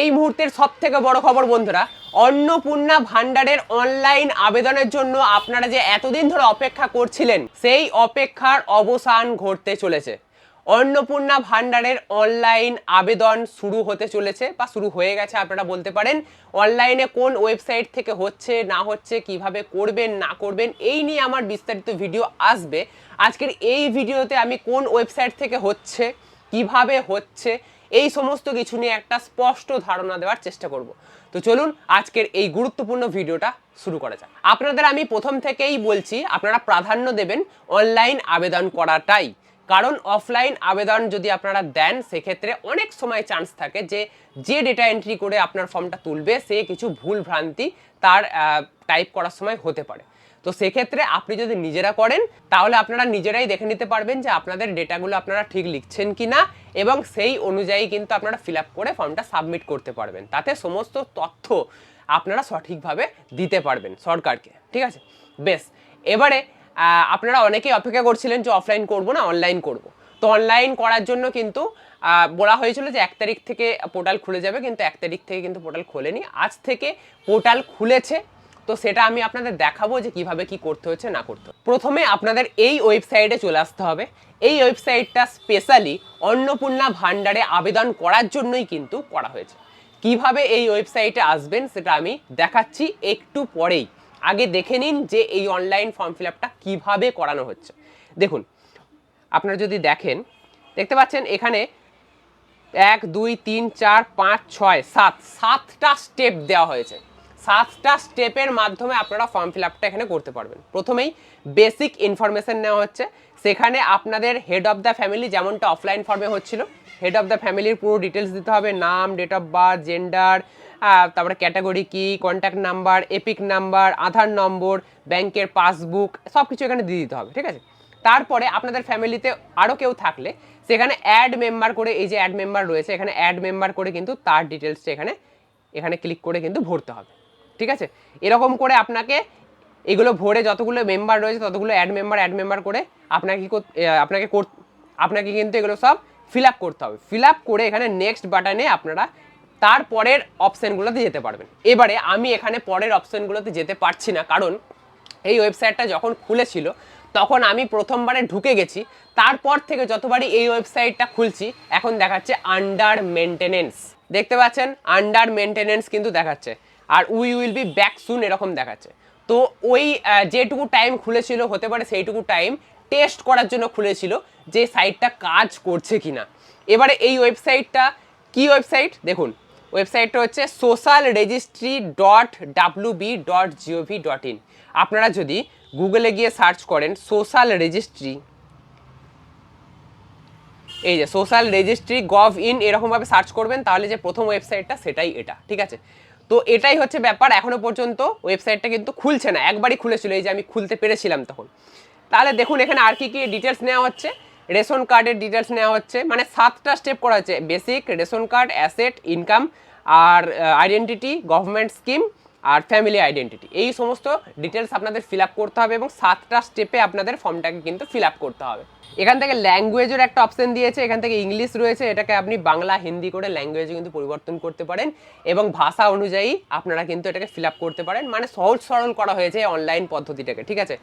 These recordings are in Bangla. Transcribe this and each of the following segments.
এই মুহূর্তের সবথেকে বড় খবর বন্ধুরা, অন্নপূর্ণা ভান্ডারের অনলাইন আবেদনের জন্য আপনারা যে এতদিন ধরে অপেক্ষা করছিলেন, সেই অপেক্ষার অবসান ঘটতে চলেছে। অন্নপূর্ণা ভান্ডারের অনলাইন আবেদন শুরু হতে চলেছে বা শুরু হয়ে গেছে আপনারা বলতে পারেন। অনলাইনে কোন ওয়েবসাইট থেকে হচ্ছে না হচ্ছে, কিভাবে করবেন না করবেন, এই নিয়ে আমার বিস্তারিত ভিডিও আসবে। আজকের এই ভিডিওতে আমি কোন ওয়েবসাইট থেকে হচ্ছে, কিভাবে হচ্ছে, এই সমস্ত কিছু নিয়ে একটা স্পষ্ট ধারণা দেওয়ার চেষ্টা করব। তো চলুন আজকের এই গুরুত্বপূর্ণ ভিডিওটা শুরু করা যাক। আপনাদের আমি প্রথম থেকেই বলছি আপনারা প্রাধান্য দেবেন অনলাইন আবেদন করাটাই, কারণ অফলাইন আবেদন যদি আপনারা দেন সেক্ষেত্রে অনেক সময় চান্স থাকে যে ডেটা এন্ট্রি করে আপনার ফর্মটা তুলবে সে কিছু ভুল ভ্রান্তি তার টাইপ করার সময় হতে পারে। তো সেক্ষেত্রে আপনি যদি নিজেরা করেন তাহলে আপনারা নিজেরাই দেখে নিতে পারবেন যে আপনাদের ডেটাগুলো আপনারা ঠিক লিখছেন কি না, এবং সেই অনুযায়ী কিন্তু আপনারা ফিল আপ করে ফর্মটা সাবমিট করতে পারবেন। তাতে সমস্ত তথ্য আপনারা সঠিকভাবে দিতে পারবেন সরকারকে। ঠিক আছে, বেশ। এবারে আপনারা অনেকেই অপেক্ষা করছিলেন যে অফলাইন করব না অনলাইন করব। তো অনলাইন করার জন্য কিন্তু বলা হয়েছিল যে 1 তারিখ থেকে পোর্টাল খুলে যাবে, কিন্তু 1 তারিখ থেকে কিন্তু পোর্টাল খোলেনি। আজ থেকে পোর্টাল খুলেছে। তো সেটা আমি আপনাদের দেখাবো যে কিভাবে কি করতে হচ্ছে না করতে। প্রথমে আপনাদের এই ওয়েবসাইটে চলে আসতে হবে। এই ওয়েবসাইটটা স্পেশালি অন্নপূর্ণা ভান্ডারে আবেদন করার জন্যই কিন্তু করা হয়েছে। কিভাবে এই ওয়েবসাইটে আসবেন সেটা আমি দেখাচ্ছি একটু পরেই। আগে দেখে নিন যে এই অনলাইন ফর্ম ফিল আপটা কীভাবে করানো হচ্ছে। দেখুন, আপনারা যদি দেখেন, দেখতে পাচ্ছেন এখানে 1 2 3 4 5 6 7 7টা স্টেপ দেওয়া হয়েছে। 7টা স্টেপের মাধ্যমে আপনারা ফর্ম ফিল আপটা এখানে করতে পারবেন। প্রথমেই বেসিক ইনফরমেশন নেওয়া হচ্ছে। সেখানে আপনাদের হেড অফ দ্য ফ্যামিলি, যেমনটা অফলাইন ফর্মে হচ্ছিল, হেড অফ দ্য ফ্যামিলির পুরো ডিটেলস দিতে হবে। নাম, ডেট অফ বার্থ, জেন্ডার, তারপরে ক্যাটাগরি কি, কন্ট্যাক্ট নাম্বার, এপিক নাম্বার, আধার নম্বর, ব্যাংকের পাসবুক, সব কিছু এখানে দিয়ে দিতে হবে। ঠিক আছে, তারপরে আপনাদের ফ্যামিলিতে আরও কেউ থাকলে সেখানে অ্যাড মেম্বার করে, এই যে অ্যাড মেম্বার রয়েছে এখানে অ্যাড মেম্বার করে কিন্তু তার ডিটেলসটা এখানে ক্লিক করে কিন্তু ভরতে হবে। ঠিক আছে, এরকম করে আপনাকে এগুলো ভরে যতগুলো মেম্বার রয়েছে ততগুলো অ্যাড মেম্বার করে আপনাকে কিন্তু এগুলো সব ফিল আপ করতে হবে। ফিল আপ করে এখানে নেক্সট বাটনে আপনারা তারপরের অপশানগুলোতে যেতে পারবেন। এবারে আমি এখানে পরের অপশানগুলোতে যেতে পারছি না, কারণ এই ওয়েবসাইটটা যখন খুলেছিল তখন আমি প্রথমবারে ঢুকে গেছি। তারপর থেকে যতবারই এই ওয়েবসাইটটা খুলছি এখন দেখাচ্ছে আন্ডার মেনটেনেন্স। দেখতে পাচ্ছেন আন্ডার মেনটেনেন্স কিন্তু দেখাচ্ছে, আর we will be back soon এরকম দেখাচ্ছে। তো ওই যেটুকু টাইম খুলেছিল হতে পারে সেইটুকু টাইম টেস্ট করার জন্য খুলেছিল যে সাইটটা কাজ করছে কিনা। এবারে এই ওয়েবসাইটটা কি ওয়েবসাইট দেখুন, ওয়েবসাইটটা হচ্ছে socialregistry.wb.gov.in। আপনারা যদি গুগলে গিয়ে সার্চ করেন সোশ্যাল রেজিস্ট্রি, এই যে সোশ্যাল রেজিস্ট্রি gov.in এরকমভাবে সার্চ করবেন, তাহলে যে প্রথম ওয়েবসাইটটা সেটাই এটা। ঠিক আছে, তো এটাই হচ্ছে ব্যাপার। এখনো পর্যন্ত ওয়েবসাইটটা কিন্তু খুলছে না, একবারই খুলেছিল, এই যে আমি খুলতে পেরেছিলাম তখন। তাহলে দেখুন এখানে আর কি কি ডিটেলস নেওয়া হচ্ছে। রেশন কার্ডের ডিটেলস নেওয়া হচ্ছে, মানে 7টা স্টেপ করা হচ্ছে। Basic, ration card, asset, income, আর আইডেন্টিটি, গভর্নমেন্ট স্কিম, আর ফ্যামিলি আইডেন্টিটি, এই সমস্ত ডিটেলস আপনাদের ফিল আপ করতে হবে এবং 7টা স্টেপে আপনাদের ফর্মটাকে কিন্তু ফিল আপ করতে হবে। এখান থেকে ল্যাঙ্গুয়েজের একটা অপশন দিয়েছে, এখান থেকে ইংলিশ রয়েছে, এটাকে আপনি বাংলা হিন্দি করে ল্যাঙ্গুয়েজে কিন্তু পরিবর্তন করতে পারেন এবং ভাষা অনুযায়ী আপনারা কিন্তু এটাকে ফিল আপ করতে পারেন। মানে সহজ সরল করা হয়েছে অনলাইন পদ্ধতিটাকে। ঠিক আছে,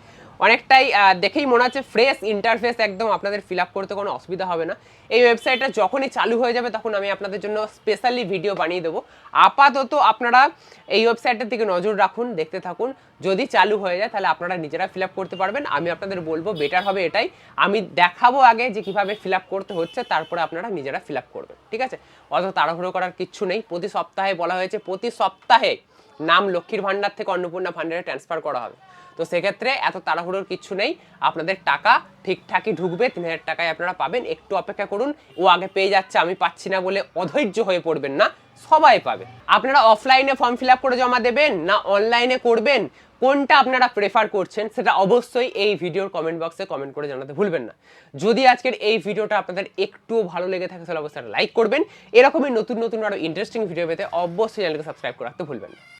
অনেকটাই দেখেই মনে হচ্ছে ফ্রেশ ইন্টারফেস, একদম আপনাদের ফিল আপ করতে কোনো অসুবিধা হবে না। এই ওয়েবসাইটটা যখনই চালু হয়ে যাবে তখন আমি আপনাদের জন্য স্পেশালি ভিডিও বানিয়ে দেবো। আপাতত আপনারা এই ওয়েবসাইটটার দিকে নজর রাখুন, দেখতে থাকুন। যদি চালু হয়ে যায় তাহলে আপনারা নিজেরা ফিল আপ করতে পারবেন। আমি আপনাদের বলবো বেটার হবে এটাই, আমি দেখাবো আগে যে কীভাবে ফিল আপ করতে হচ্ছে, তারপরে আপনারা নিজেরা ফিল আপ করবেন। ঠিক আছে, অত তাড়াহুড়ো করার কিচ্ছু নেই। প্রতি সপ্তাহে বলা হয়েছে প্রতি সপ্তাহে নাম লক্ষ্মীর ভাণ্ডার থেকে অন্নপূর্ণা ভাণ্ডারে ট্রান্সফার করা হবে। তো সেক্ষেত্রে এত তাড়াহুড়োর কিচ্ছু নেই, আপনাদের টাকা ঠিকঠাকই ঢুকবে, 3000 টাকায় আপনারা পাবেন। একটু অপেক্ষা করুন, ও আগে পেয়ে যাচ্ছে আমি পাচ্ছি না বলে অধৈর্য হয়ে পড়বেন না, সবাই পাবে। আপনারা অফলাইনে ফর্ম ফিল আপ করে জমা দেবেন না অনলাইনে করবেন, কোনটা আপনারা প্রেফার করছেন সেটা অবশ্যই এই ভিডিওর কমেন্ট বক্সে কমেন্ট করে জানাতে ভুলবেন না। যদি আজকের এই ভিডিওটা আপনাদের একটু ভালো লেগে থাকে তাহলে অবশ্যই লাইক করবেন। এরকমই নতুন নতুন আরও ইন্টারেস্টিং ভিডিও পেতে অবশ্যই চ্যানেলকে সাবস্ক্রাইব করে রাখতে ভুলবেন না।